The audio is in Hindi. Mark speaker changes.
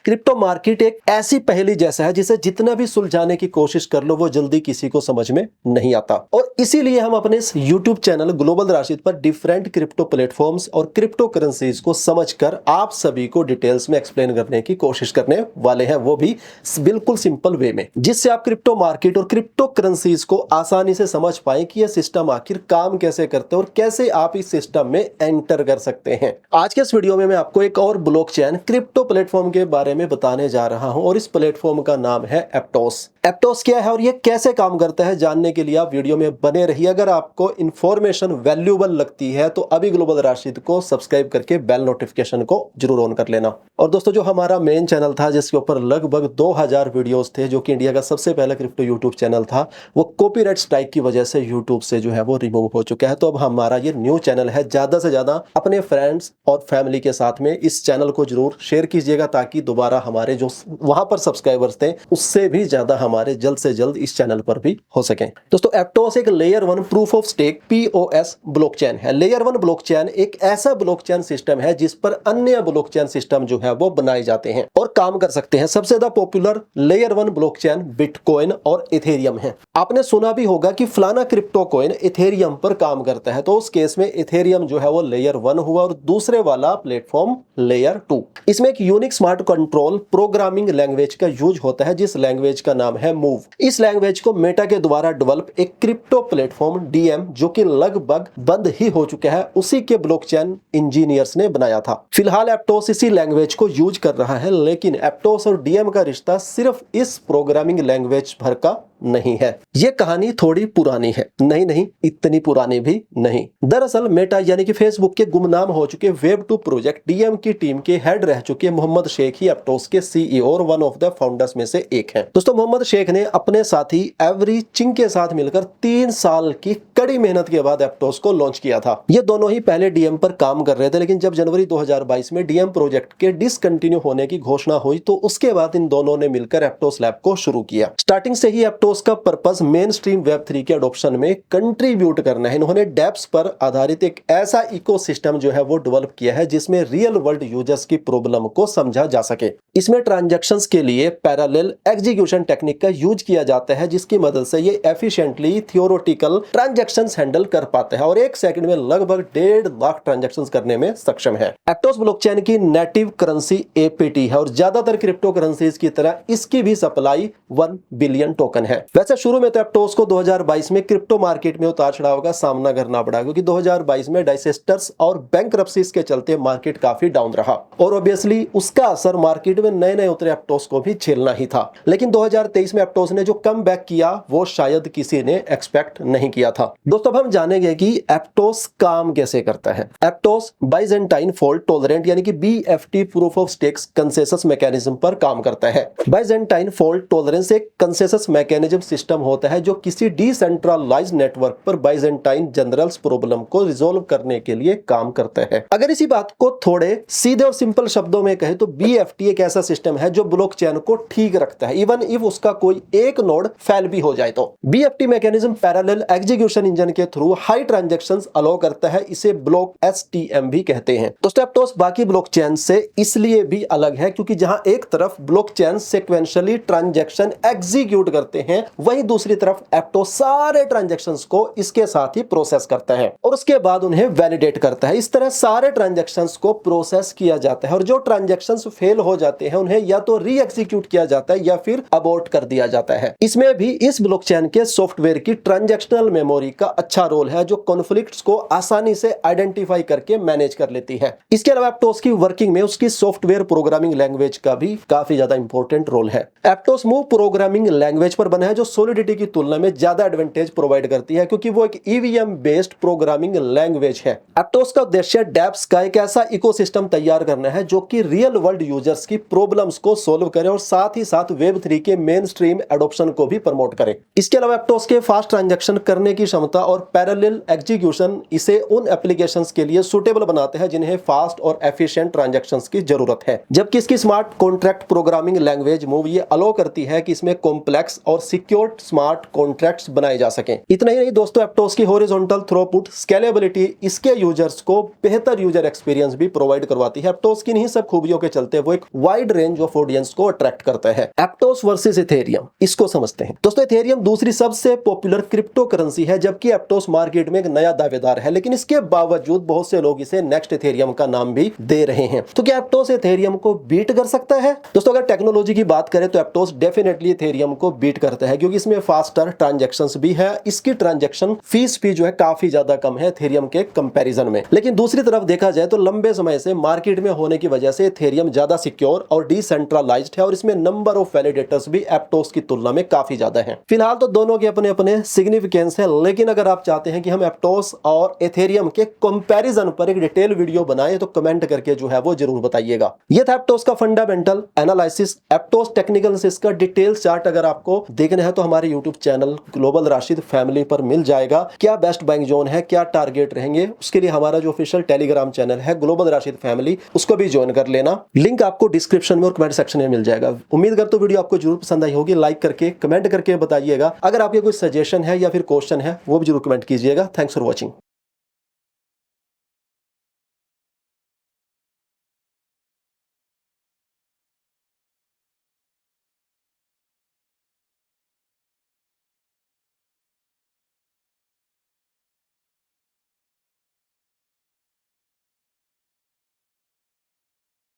Speaker 1: क्रिप्टो मार्केट एक ऐसी पहेली जैसा है जिसे जितना भी सुलझाने की कोशिश कर लो वो जल्दी किसी को समझ में नहीं आता। और इसीलिए हम अपने इस YouTube चैनल ग्लोबल राशिद पर डिफरेंट क्रिप्टो प्लेटफॉर्म्स और क्रिप्टो करेंसीज को समझकर आप सभी को डिटेल्स में एक्सप्लेन करने की कोशिश करने वाले हैं, वो भी बिल्कुल सिंपल वे में, जिससे आप क्रिप्टो मार्केट और क्रिप्टो करेंसीज को आसानी से समझ पाए कि यह सिस्टम आखिर काम कैसे करते हैं और कैसे आप इस सिस्टम में एंटर कर सकते हैं। आज के इस वीडियो में मैं आपको एक और ब्लॉकचेन क्रिप्टो प्लेटफॉर्म के बारे में बताने जा रहा हूं और इस प्लेटफॉर्म का नाम है एप्टोस। एप्टोस क्या है और ये कैसे काम करता है जानने के लिए आप वीडियो में बने रहिए। अगर आपको इंफॉर्मेशन वैल्यूएबल लगती है तो अभी ग्लोबल राशिद को सब्सक्राइब करके बेल नोटिफिकेशन को जरूर ऑन कर लेना। और दोस्तों, जो हमारा मेन चैनल था जिसके ऊपर लगभग 2000 वीडियोस थे, जो कि इंडिया का सबसे पहला क्रिप्टो यूट्यूब चैनल था, वो कॉपीराइट स्ट्राइक की वजह से यूट्यूब से जो है वो रिमूव हो चुका है। तो अब हमारा ये न्यू चैनल है। ज्यादा से ज्यादा अपने फ्रेंड्स और फैमिली के साथ में इस चैनल को जरूर शेयर कीजिएगा ताकि दोबारा हमारे जो वहां पर सब्सक्राइबर्स थे उससे भी ज्यादा हमारे जल्द से जल्द इस चैनल पर भी हो सके। दोस्तों, एप्टोस एक layer 1 proof of stake POS blockchain है। लेयर 1 ब्लॉकचेन एक ऐसा ब्लॉकचेन सिस्टम है जिस पर अन्य ब्लॉकचेन सिस्टम जो है वो बनाए जाते हैं और काम कर सकते हैं। सबसे ज्यादा पॉपुलर लेयर 1 ब्लॉकचेन बिटकॉइन और इथेरियम है। आपने सुना भी होगा कि फलाना क्रिप्टो कॉइन इथेरियम पर काम करता है, तो उस केस में इथेरियम जो है वो लेयर 1 हुआ और दूसरे वाला प्लेटफॉर्म लेयर 2। इसमें एक unique smart control programming language का यूज होता है जिस लैंग्वेज का नाम है मूव। इस लैंग्वेज को मेटा के द्वारा डेवलप एक क्रिप्टो प्लेटफॉर्म DM जो कि लगभग बंद ही हो चुका है, उसी के ब्लॉकचेन इंजीनियर्स ने बनाया था। फिलहाल एप्टोस इसी लैंग्वेज को यूज कर रहा है, लेकिन एप्टोस और DM का रिश्ता सिर्फ इस प्रोग्रामिंग लैंग्वेज भर का नहीं है। ये कहानी थोड़ी पुरानी है। नहीं, इतनी पुरानी भी नहीं। दरअसल मेटा यानी कि फेसबुक के गुमनाम हो चुके वेब2 प्रोजेक्ट DM की टीम के हेड रह चुके मोहम्मद शेख ही एप्टोस के CEO और वन ऑफ द फाउंडर्स में से एक हैं। दोस्तों, मोहम्मद शेख ने अपने साथी एवरी चिंग के साथ मिलकर 3 साल की कड़ी मेहनत के बाद एप्टोस को लॉन्च किया था। ये दोनों ही पहले DM पर काम कर रहे थे, लेकिन जब जनवरी 2022 में DM प्रोजेक्ट के डिसकंटिन्यू होने की घोषणा हुई तो उसके बाद इन दोनों ने मिलकर एप्टोस लैब को शुरू किया। स्टार्टिंग से ही एप्टोस का पर्पस मेन स्ट्रीम Web3 के अडॉप्शन में कंट्रीब्यूट करना है। इन्होंने डेप्स पर आधारित एक ऐसा इकोसिस्टम जो है वो डेवलप किया है जिसमें रियल वर्ल्ड यूजर्स की प्रॉब्लम को समझा जा सके। इसमें ट्रांजैक्शंस के लिए पैरेलल एग्जीक्यूशन टेक्निक का यूज किया जाता है जिसकी मदद से ये एफिशिएंटली थियोरेटिकल ट्रांजैक्शंस हैंडल कर पाते हैं और 1 सेकंड में लगभग 1.5 लाख ट्रांजैक्शंस करने में सक्षम है। एप्टोस ब्लॉकचेन की नेटिव करेंसी APT है और ज्यादातर क्रिप्टो करेंसीज की तरह इसकी भी सप्लाई 1 बिलियन टोकन है। वैसे शुरू में तो एप्टोस को 2022 में क्रिप्टो मार्केट में उतार चढ़ाव का सामना करना पड़ा क्योंकि 2022 में डाइसेस्टर्स और बैंकरप्सीज के चलते मार्केट काफी डाउन रहा और ऑब्वियसली उसका असर मार्केट में नए उतरे एप्टोस को भी झेलना ही था। लेकिन 2023 में एप्टोस ने जो कमबैक किया वो शायद किसी ने एक्सपेक्ट नहीं किया था। दोस्तों, अब हम जानेंगे कि एप्टोस काम कैसे करता है। एप्टोस बाइजेंटाइन फॉल्ट टॉलरेंट यानी कि BFT proof of stakes consensus mechanism पर काम करता है। बाइजेंटाइन फॉल्ट टॉलरेंस एक कंसेंसस मैकेनिज्म सिस्टम होता है जो किसी डिसेंट्रलाइज्ड नेटवर्क पर बाइजेंटाइन जनरल्स प्रॉब्लम को रिजॉल्व करने के लिए काम करता है। अगर इसी बात को थोड़े सीधे और सिंपल शब्दों में कहें तो BFT एक ऐसा सिस्टम है जो ब्लॉकचेन को ठीक रखता है इवन इफ उसका कोई एक नोड फेल भी हो जाए तो। BFT mechanism parallel execution engine के थ्रू हाई ट्रांजैक्शंस अलाउ करता है, इसे ब्लॉक STM भी कहते हैं। दोस्तों, एप्टोस बाकी ब्लॉकचेन से इसलिए भी अलग है क्योंकि जहां एक तरफ ब्लॉकचेन सीक्वेंशियली ट्रांजैक्शन एग्जीक्यूट करते हैं, वहीं दूसरी तरफ एप्टोस सारे ट्रांजैक्शंस को इसके साथ ही प्रोसेस करता है और उसके बाद उन्हें वैलिडेट करता है। इस तरह सारे ट्रांजैक्शंस को प्रोसेस किया जाता है और जो ट्रांजैक्शंस फेल हो जाते हैं उन्हें या तो री एग्जीक्यूट किया जाता है या फिर अबॉर्ट कर दिया जाता है। इसमें भी इस ब्लॉकचेन के सॉफ्टवेयर की ट्रांजैक्शनल मेमोरी का अच्छा रोल है जो कॉन्फ्लिक्ट्स को आसानी से आइडेंटिफाई करके मैनेज कर लेती है। इसके अलावा एप्टोस की वर्किंग में उसकी सॉफ्टवेयर प्रोग्रामिंग लैंग्वेज का भी काफी ज्यादा इंपॉर्टेंट रोल है। एप्टोस मूव प्रोग्रामिंग लैंग्वेज पर बना है जो सॉलिडिटी की तुलना में ज्यादा एडवांटेज प्रोवाइड करती है क्योंकि वो एक EVM बेस्ड प्रोग्रामिंग लैंग्वेज है। एप्टोस का उद्देश्य डेप्स का एक ऐसा इकोसिस्टम तैयार करना है जो कि रियल वर्ल्ड यूजर्स की प्रॉब्लम्स को सॉल्व करे और साथ ही साथ Web3 के मेन स्ट्रीम एडॉप्शन को भी प्रमोट करे। इसके अलावा एप्टोस के फास्ट ट्रांजैक्शन करने की क्षमता होता और पैरेलल एग्जीक्यूशन इसे उन एप्लीकेशंस के लिए सुटेबल बनाते हैं जिन्हें फास्ट और एफिशिएंट ट्रांजैक्शंस की जरूरत है। जबकि इसकी smart contract programming language move ये अलो करती है कि इसमें कॉम्प्लेक्स और सिक्योर्ड स्मार्ट कॉन्ट्रैक्ट्स बनाए जा सकें। इतना ही नहीं दोस्तों, एप्टोस की हॉरिजॉन्टल थ्रूपुट स्केलेबिलिटी इसके यूजर्स को बेहतर यूजर एक्सपीरियंस भी प्रोवाइड करवाती है। एप्टोस की इन्हीं सब खूबियों के चलते वो एक वाइड रेंज ऑफ ऑडियंस को अट्रैक्ट करता है। एप्टोस वर्सेस इथेरियम, इसको समझते हैं। दोस्तों, इथेरियम दूसरी सबसे पॉपुलर क्रिप्टो करेंसी है, जबकि एप्टोस मार्केट में एक नया दावेदार है, लेकिन इसके बावजूद बहुत से लोग इसे नेक्स्ट इथेरियम का नाम भी दे रहे हैं। तो क्या एप्टोस इथेरियम को बीट कर सकता है? दोस्तों, अगर टेक्नोलॉजी की बात करें तो एप्टोस डेफिनेटली इथेरियम को बीट करता है, क्योंकि इसमें फास्टर ट्रांजैक्शंस भी है। इसकी ट्रांजैक्शन फीस भी जो है काफी ज्यादा कम है इथेरियम के कंपैरिजन में। लेकिन दूसरी तरफ देखा जाए तो लंबे समय से मार्केट में होने की वजह से इथेरियम ज्यादा सिक्योर और डिसेंट्रलाइज्ड है और इसमें नंबर ऑफ वैलिडेटर्स भी एप्टोस की तुलना में काफी ज्यादा है। फिलहाल तो दोनों के अपने अपने सिग्निफिकेंस है, लेकिन अगर आप चाहते हैं कि हम एप्टोस और इथेरियम के कंपैरिजन पर एक डिटेल वीडियो बनाएं तो कमेंट करके जो है वो जरूर बताइएगा। ये था एप्टोस का फंडामेंटल एनालिसिस। एप्टोस टेक्निकल एनालिसिस का डिटेल चार्ट अगर आपको देखना है तो हमारे YouTube channel global Rashid family पर मिल जाएगा। क्या बेस्ट बाइंग जोन है, क्या टारगेट रहेंगे, उसके लिए हमारा जो ऑफिशियल टेलीग्राम चैनल है ग्लोबल राशिद फैमिली, उसको भी ज्वाइन कर लेना। लिंक आपको डिस्क्रिप्शन में और कमेंट सेक्शन में मिल जाएगा। उम्मीद करता हूं वीडियो आपको जरूर पसंद आई होगी। लाइक करके कमेंट करके बताइएगा। अगर आपके कोई सजेशन है या फिर क्वेश्चन है वो भी जरूर कमेंट कीजिएगा। Thanks for watching.